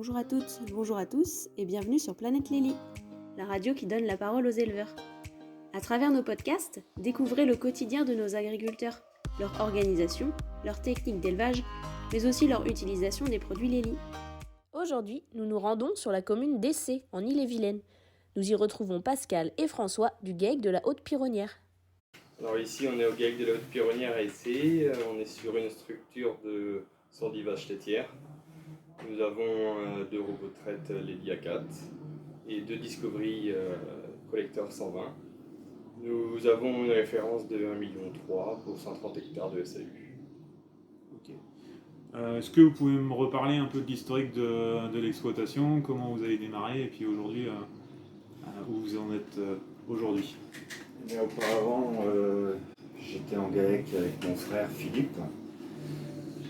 Bonjour à toutes, bonjour à tous et bienvenue sur Planète Lily, la radio qui donne la parole aux éleveurs. À travers nos podcasts, découvrez le quotidien de nos agriculteurs, leur organisation, leurs techniques d'élevage, mais aussi leur utilisation des produits Lily. Aujourd'hui, nous nous rendons sur la commune d'Essé, en Ille-et-Vilaine. Nous y retrouvons Pascal et François du GAEC de la Haute-Pironnière. Alors ici, on est au GAEC de la Haute-Pironnière à Essé. On est sur une structure de 110 vaches laitières. Nous avons 2 robots de traite Lely A4 et 2 Discovery collecteurs 120. Nous avons une référence de 1,3 million pour 130 hectares de SAU. Ok. Est-ce que vous pouvez me reparler un peu de l'historique de l'exploitation, comment vous avez démarré et puis aujourd'hui, où vous en êtes aujourd'hui? Mais auparavant, j'étais en GAEC avec mon frère Philippe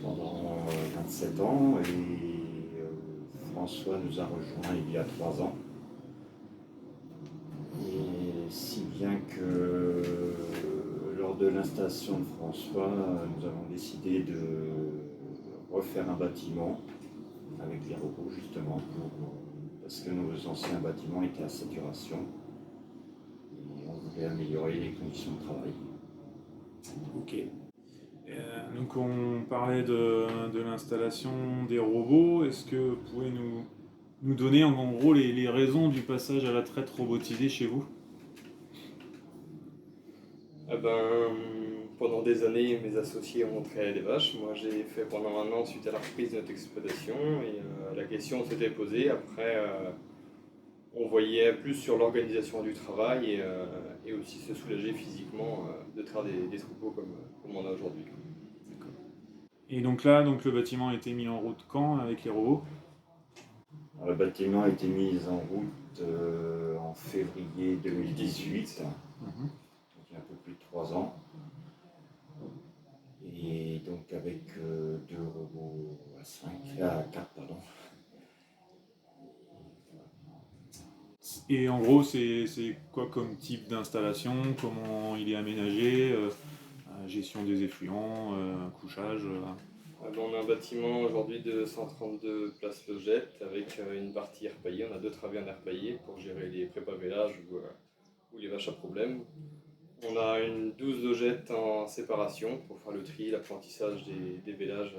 pendant 27 ans et François nous a rejoints il y a 3 ans. Et si bien que lors de l'installation de François, nous avons décidé de refaire un bâtiment avec les robots justement parce que nos anciens bâtiments étaient à saturation. On voulait améliorer les conditions de travail. Ok. Donc on parlait de l'installation des robots. Est-ce que vous pouvez nous donner en gros les raisons du passage à la traite robotisée chez vous? Pendant des années, mes associés ont traité les vaches. Moi, j'ai fait pendant 1 an suite à la reprise de notre exploitation. Et la question s'était posée. Après, on voyait plus sur l'organisation du travail et aussi se soulager physiquement de traire des troupeaux comme on a aujourd'hui. Et donc là, le bâtiment a été mis en route quand avec les robots? Alors, le bâtiment a été mis en route en février 2018, donc il y a un peu plus de 3 ans. Et donc avec 2 robots à 4, pardon. Et en gros, c'est quoi comme type d'installation? Comment il est aménagé? Gestion des effluents, couchage. On a un bâtiment aujourd'hui de 132 places logettes avec une partie air paillée. On a 2 travées en air paillé pour gérer les prépa-vélages ou les vaches à problème. On a une 12 logettes en séparation pour faire le tri, l'apprentissage des vélages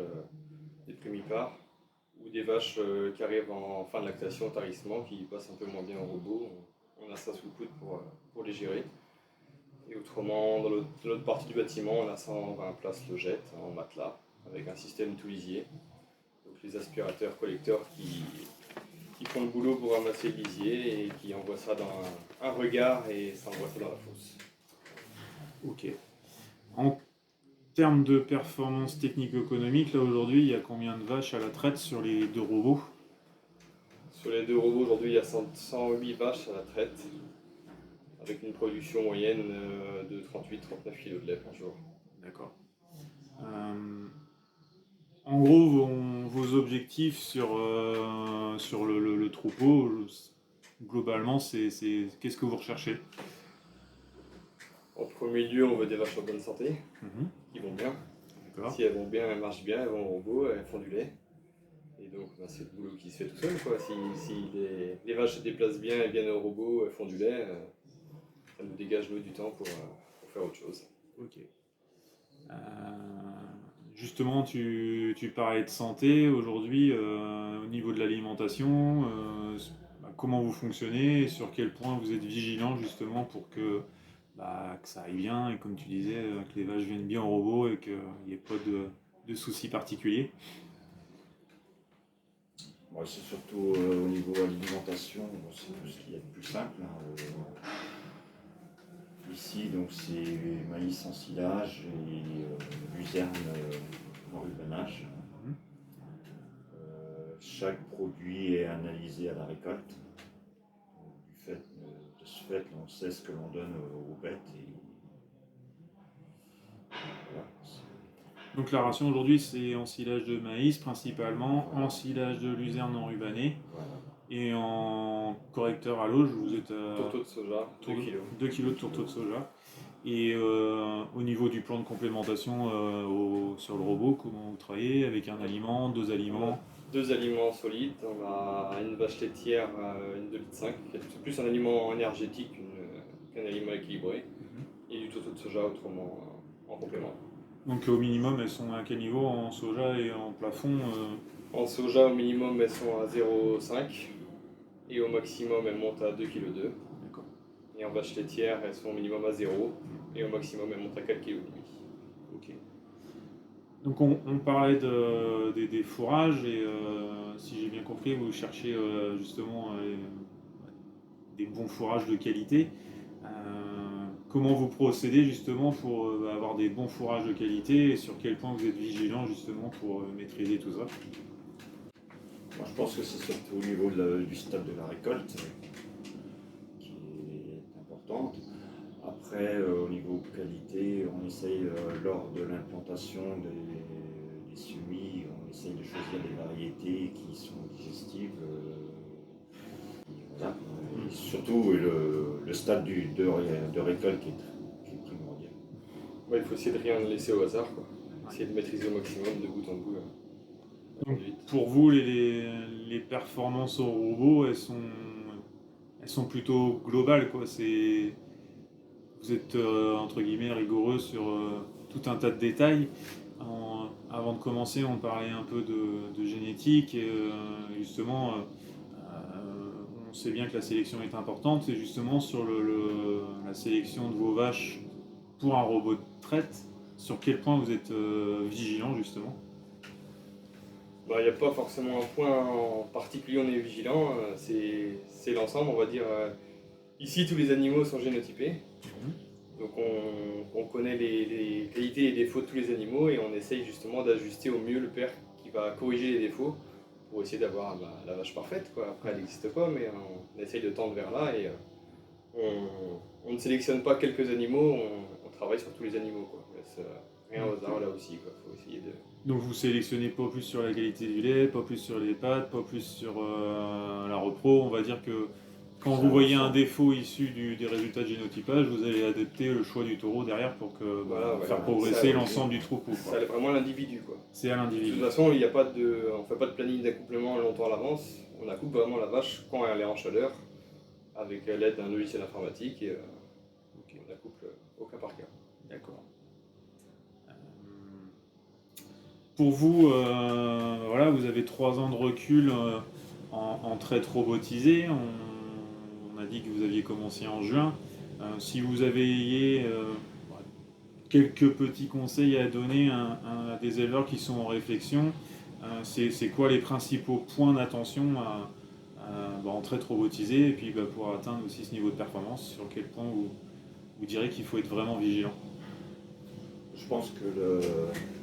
des primipares ou des vaches qui arrivent en fin de lactation, tarissement, qui passent un peu moins bien au robot. On a ça sous le coude pour les gérer. Et autrement, dans l'autre partie du bâtiment, on a 120 places logettes en matelas avec un système toulisier. Donc les aspirateurs collecteurs qui font le boulot pour ramasser le lisier et qui envoient ça dans un regard et ça envoie ça dans la fosse. Ok. En termes de performance technique-économique, là aujourd'hui, il y a combien de vaches à la traite sur les 2 robots? Sur les 2 robots, aujourd'hui, il y a 108 vaches à la traite, avec une production moyenne de 38-39 kg de lait par jour. D'accord. En gros, vos objectifs sur le troupeau, globalement, c'est qu'est-ce que vous recherchez? En premier lieu, on veut des vaches en bonne santé, qui vont bien. D'accord. Si elles vont bien, elles marchent bien, elles vont au robot, elles font du lait. Et donc, c'est le boulot qui se fait tout seul, quoi. Si les vaches se déplacent bien et viennent au robot, elles font du lait, ça nous dégage nous du temps pour faire autre chose. Ok. Justement, tu parlais de santé aujourd'hui, au niveau de l'alimentation, comment vous fonctionnez et sur quel point vous êtes vigilant justement pour que ça aille bien et comme tu disais, que les vaches viennent bien au robot et qu'il n'y ait pas de soucis particuliers. Moi, c'est surtout au niveau alimentation, c'est tout ce qu'il y a de plus simple. Ici, donc c'est maïs en silage et luzerne en rubanage. Chaque produit est analysé à la récolte. De ce fait, on sait ce que l'on donne aux bêtes. Voilà. Donc la ration aujourd'hui c'est en silage de maïs principalement, en silage de luzerne enrubanné. Voilà. Et en correcteur à l'auge, vous êtes à Tourteau de soja, 2 kg. 2 kg de tourteau de soja. Et au niveau du plan de complémentation sur le robot, comment vous travaillez? Avec un aliment, 2 aliments? 2 aliments solides. On a une vache laitière, une 2,5 litres, qui est plus un aliment énergétique qu'un aliment équilibré, et du tourteau de soja autrement en complément. Donc au minimum, elles sont à quel niveau en soja et en plafond En soja, au minimum, elles sont à 0,5 et au maximum, elles montent à 2,2 kg. D'accord. Et en vache laitière, elles sont au minimum à 0 et au maximum, elles montent à 4,5 kg. Ok. Donc on parlait des fourrages et si j'ai bien compris, vous cherchez justement des bons fourrages de qualité. Comment vous procédez justement pour avoir des bons fourrages de qualité et sur quel point vous êtes vigilant justement pour maîtriser tout ça? Moi, je pense que c'est surtout au niveau du stade de la récolte qui est importante. Après, au niveau qualité, on essaye lors de l'implantation des semis, on essaye de choisir des variétés qui sont digestives. Voilà. Et surtout le stade de récolte qui est primordial. Ouais, il faut essayer de rien laisser au hasard, quoi. Essayer de maîtriser au maximum de bout en bout. Donc, pour vous, les performances au robot, elles sont plutôt globales, quoi. Vous êtes entre guillemets rigoureux sur tout un tas de détails. Avant de commencer, on parlait un peu de génétique. Et, justement, on sait bien que la sélection est importante. C'est justement sur la sélection de vos vaches pour un robot de traite. Sur quel point vous êtes vigilant, justement? Il n'y a pas forcément un point en particulier où on est vigilant, c'est l'ensemble, on va dire. Ici, tous les animaux sont génotypés, donc on connaît les qualités et les défauts de tous les animaux et on essaye justement d'ajuster au mieux le père qui va corriger les défauts pour essayer d'avoir la vache parfaite, quoi. Après, elle n'existe pas, mais on essaye de tendre vers là et on ne sélectionne pas quelques animaux, on travaille sur tous les animaux, quoi. On laisse rien au hasard là aussi, quoi. Faut essayer de... Donc vous sélectionnez pas plus sur la qualité du lait, pas plus sur les pâtes, pas plus sur la repro. On va dire que quand vous voyez un défaut issu des résultats de génotypage, vous allez adapter le choix du taureau derrière pour que faire progresser l'ensemble du troupeau. C'est vraiment l'individu, quoi. C'est à l'individu. De toute façon, on ne fait pas de planning d'accouplement longtemps à l'avance. On accouple vraiment la vache quand elle est en chaleur, avec l'aide d'un logiciel informatique et on accouple au cas par cas. D'accord. Pour vous, voilà, vous avez 3 ans de recul en traite robotisée. On a dit que vous aviez commencé en juin. Si vous aviez quelques petits conseils à donner à des éleveurs qui sont en réflexion, c'est quoi les principaux points d'attention en traite robotisée et puis pour atteindre aussi ce niveau de performance, sur quel point vous direz qu'il faut être vraiment vigilant? Je pense que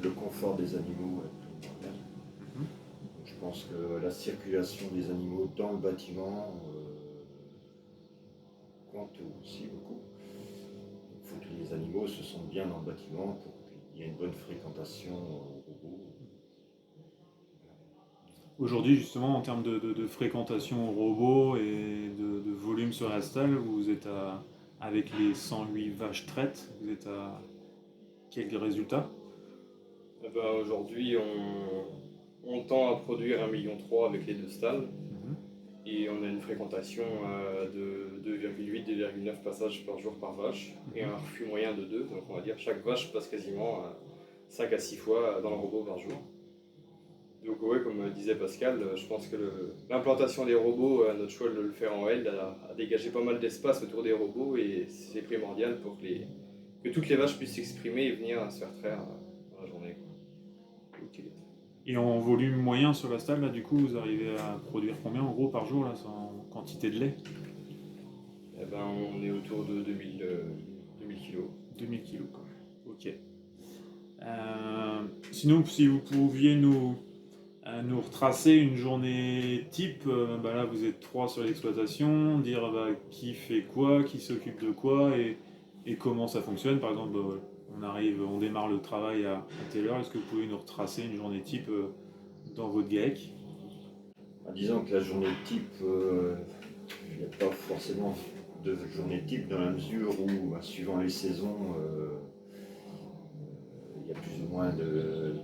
le confort des animaux est primordial. Je pense que la circulation des animaux dans le bâtiment compte aussi beaucoup. Il faut que les animaux se sentent bien dans le bâtiment pour qu'il y ait une bonne fréquentation au robot. Aujourd'hui, justement, en termes de fréquentation au robot et de volume sur la stalle, vous êtes avec les 108 vaches traites, vous êtes à quel résultat? Aujourd'hui, on tend à produire 1,3 million avec les 2 stalles. Et on a une fréquentation de 2,8, 2,9 passages par jour par vache et un refus moyen de 2. Donc on va dire chaque vache passe quasiment 5 à 6 fois dans le robot par jour. Donc oui, comme disait Pascal, je pense que l'implantation des robots, notre choix de le faire en L, a dégagé pas mal d'espace autour des robots et c'est primordial pour que toutes les vaches puissent s'exprimer et venir se faire traire dans la journée. Okay. Et en volume moyen sur la stalle, là, du coup, vous arrivez à produire combien en gros par jour là, en quantité de lait? On est autour de 2000 kg. 2000 kg, quoi. Ok. Sinon, si vous pouviez nous retracer une journée type, là vous êtes 3 sur l'exploitation, dire qui fait quoi, qui s'occupe de quoi et comment ça fonctionne. Par exemple, on démarre le travail à telle heure. Est-ce que vous pouvez nous retracer une journée type dans votre GAEC? Disons que la journée type, il n'y a pas forcément de journée type dans la mesure où, suivant les saisons, il y a plus ou moins de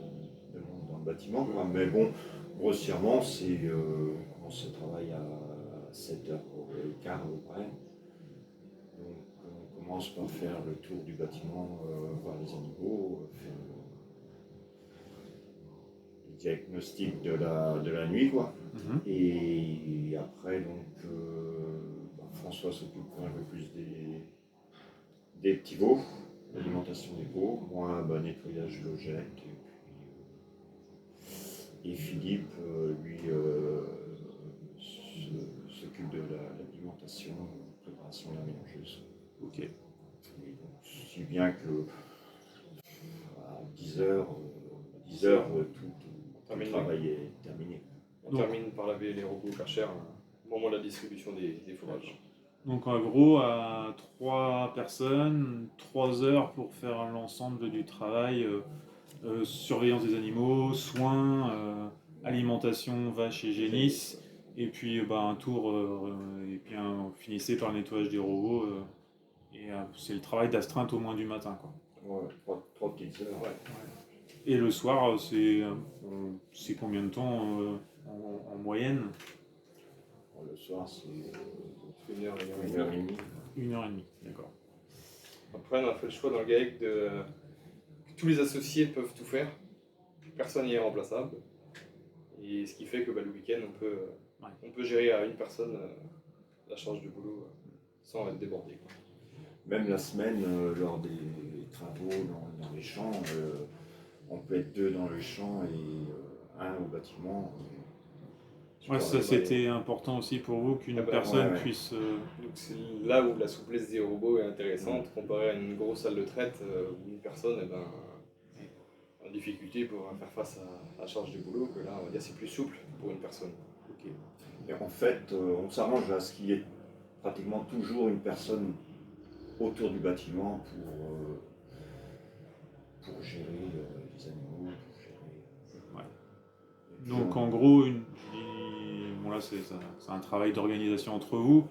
monde dans le bâtiment. Mais bon, Grossièrement, on commence le travail à 7h15 à peu près. Donc on commence par faire le tour du bâtiment, voir les animaux, faire le diagnostic de la nuit, quoi. Et après, donc, François s'occupe un peu plus des petits veaux, l'alimentation des veaux, moi, nettoyage logette, et Philippe, lui, s'occupe de l'alimentation, préparation de la mélangeuse. Ok. Et donc, si bien que à 10h, tout le travail est terminé. On termine par laver les robots Karcher au moment de la distribution des fourrages. Donc en gros, à 3 personnes, 3 heures pour faire l'ensemble du travail, surveillance des animaux, soins, alimentation, vaches et génisses, et puis un tour, et puis on finissait par le nettoyage des robots, et c'est le travail d'astreinte au moins du matin, quoi. Ouais, 3 petites heures. Ouais. Et le soir, c'est combien de temps en moyenne? Le soir, c'est 1h, 1h30. 1h30, d'accord. Après, on a fait le choix dans le GAEC que tous les associés peuvent tout faire. Personne n'y est remplaçable. Et ce qui fait que le week-end, on peut gérer à une personne la charge de boulot sans être débordé, quoi. Même la semaine, lors des travaux dans les champs, on peut être 2 dans les champs et 1 au bâtiment. Ouais, ça c'était important aussi pour vous qu'une personne puisse. Donc c'est là où la souplesse des robots est intéressante, comparé à une grosse salle de traite où une personne est en difficulté pour faire face à la charge de boulot, que là on va dire c'est plus souple pour une personne. Ok. Et en fait, on s'arrange à ce qu'il y ait pratiquement toujours une personne autour du bâtiment pour gérer les animaux, pour gérer. Donc en gros, bon là c'est un travail d'organisation entre vous,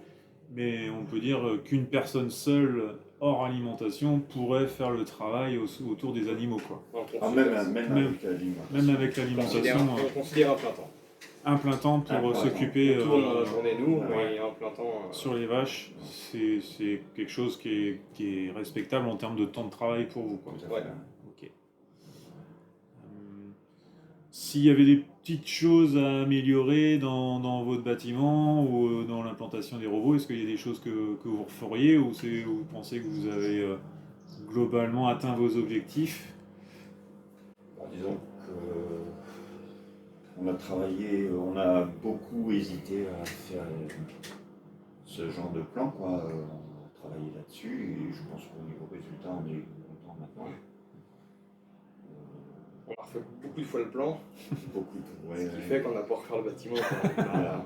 mais on peut dire qu'une personne seule hors alimentation pourrait faire le travail autour des animaux, quoi. Même avec l'alimentation. Même avec l'alimentation. On considère un plein temps. Un plein temps pour s'occuper. On tourne dans la journée nous, et un plein temps. Sur les vaches, c'est quelque chose qui est respectable en termes de temps de travail pour vous, quoi. Ouais. Ok. S'il y avait des petites choses à améliorer dans votre bâtiment ou dans l'implantation des robots, est-ce qu'il y a des choses que vous referiez ou vous pensez que vous avez globalement atteint vos objectifs? Disons qu'on a beaucoup hésité à faire ce genre de plan, quoi. On a travaillé là-dessus et je pense qu'au niveau résultat, on est content maintenant. On a refait beaucoup de fois le plan, Ce qui fait qu'on n'a pas refait le bâtiment. Voilà.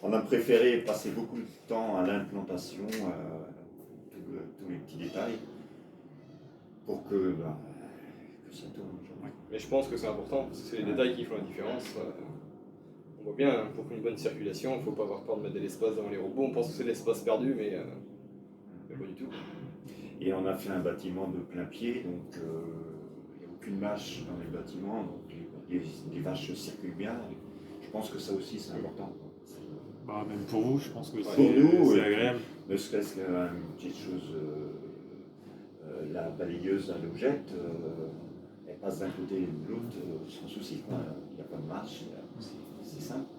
On a préféré passer beaucoup de temps à l'implantation, tous les petits détails, pour que ça tourne. Mais je pense que c'est important, parce que c'est les détails qui font la différence. On voit bien, pour qu'une bonne circulation, il ne faut pas avoir peur de mettre de l'espace devant les robots. On pense que c'est l'espace perdu, mais pas du tout. Et on a fait un bâtiment de plein pied, donc il n'y a aucune vache dans les bâtiments, donc les vaches circulent bien. Je pense que ça aussi c'est important. Même pour vous, je pense que c'est agréable. Ne serait-ce qu'une petite chose, la balayeuse à logette, elle passe d'un côté et de l'autre sans souci. Il n'y a pas de marche, c'est simple.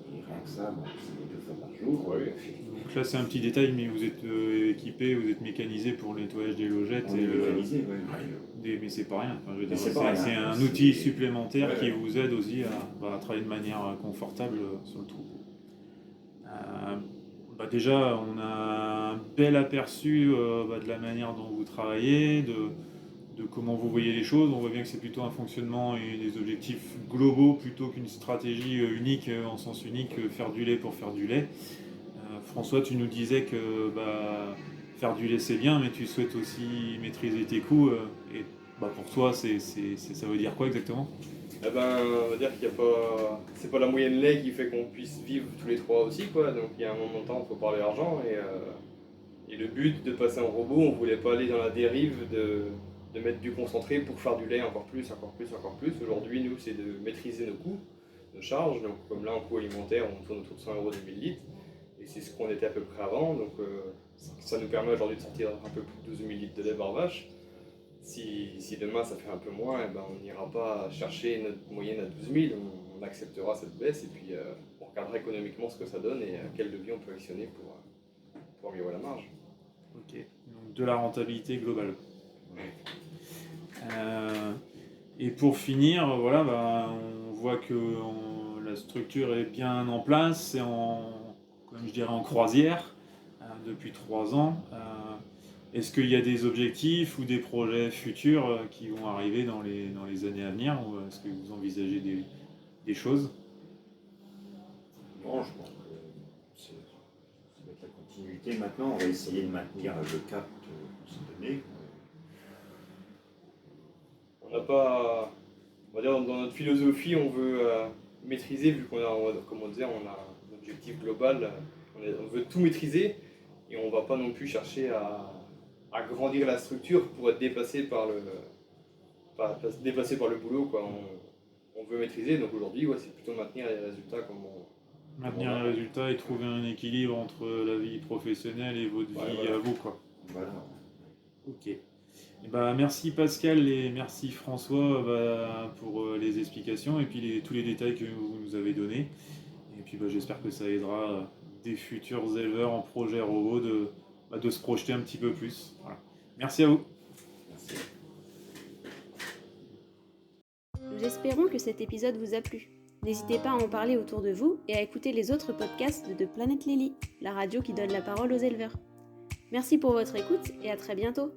Et rien que ça, c'est 2 fois par jour. Ouais. Donc là c'est un petit détail, mais vous êtes équipé, vous êtes mécanisé pour le nettoyage des logettes. On est mécanisé, mais c'est pas rien. Enfin, c'est un outil supplémentaire qui vous aide aussi à travailler de manière confortable sur le troupeau. Déjà, on a un bel aperçu de la manière dont vous travaillez, de comment vous voyez les choses. On voit bien que c'est plutôt un fonctionnement et des objectifs globaux plutôt qu'une stratégie unique, en sens unique, faire du lait pour faire du lait. François, tu nous disais que faire du lait c'est bien, mais tu souhaites aussi maîtriser tes coûts. Et pour toi, ça veut dire quoi exactement? On va dire qu'il n'y a pas. C'est pas la moyenne lait qui fait qu'on puisse vivre tous les 3 aussi, quoi. Donc il y a un moment de temps, il faut parler argent. Et le but de passer en robot, on voulait pas aller dans la dérive de mettre du concentré pour faire du lait encore plus. Aujourd'hui, nous, c'est de maîtriser nos coûts. de charge. Donc comme là en coût alimentaire, on tourne autour de 100 € de 1000 litres. Et c'est ce qu'on était à peu près avant. Donc ça nous permet aujourd'hui de sortir un peu plus de 12 000 litres de lait par vache. Si demain ça fait un peu moins, eh ben, on n'ira pas chercher notre moyenne à 12 000, on acceptera cette baisse et puis on regardera économiquement ce que ça donne et quel levier on peut actionner pour améliorer la marge. Ok, donc de la rentabilité globale. Et pour finir, voilà, on voit que la structure est bien en place, c'est comme je dirais, en croisière depuis 3 ans. Est-ce qu'il y a des objectifs ou des projets futurs qui vont arriver dans les années à venir, ou est-ce que vous envisagez des choses? Non, je pense que ça va être la continuité. Maintenant, on va essayer de maintenir le cap qu'on s'est donné. On n'a pas, on va dire dans notre philosophie, on veut maîtriser, vu qu'on a, comme on disait, on a un objectif global, on veut tout maîtriser et on ne va pas non plus chercher à grandir la structure pour être dépassé par le boulot, quoi. On veut maîtriser, donc aujourd'hui c'est plutôt maintenir les résultats comme Maintenir les résultats et trouver un équilibre entre la vie professionnelle et votre vie voilà. à vous, quoi. Voilà. Ok. Et merci Pascal et merci François pour les explications et puis tous les détails que vous nous avez donnés. Et puis j'espère que ça aidera des futurs éleveurs en projet robot de se projeter un petit peu plus. Voilà. Merci à vous. Merci. Nous espérons que cet épisode vous a plu. N'hésitez pas à en parler autour de vous et à écouter les autres podcasts de Planète Lily, la radio qui donne la parole aux éleveurs. Merci pour votre écoute et à très bientôt.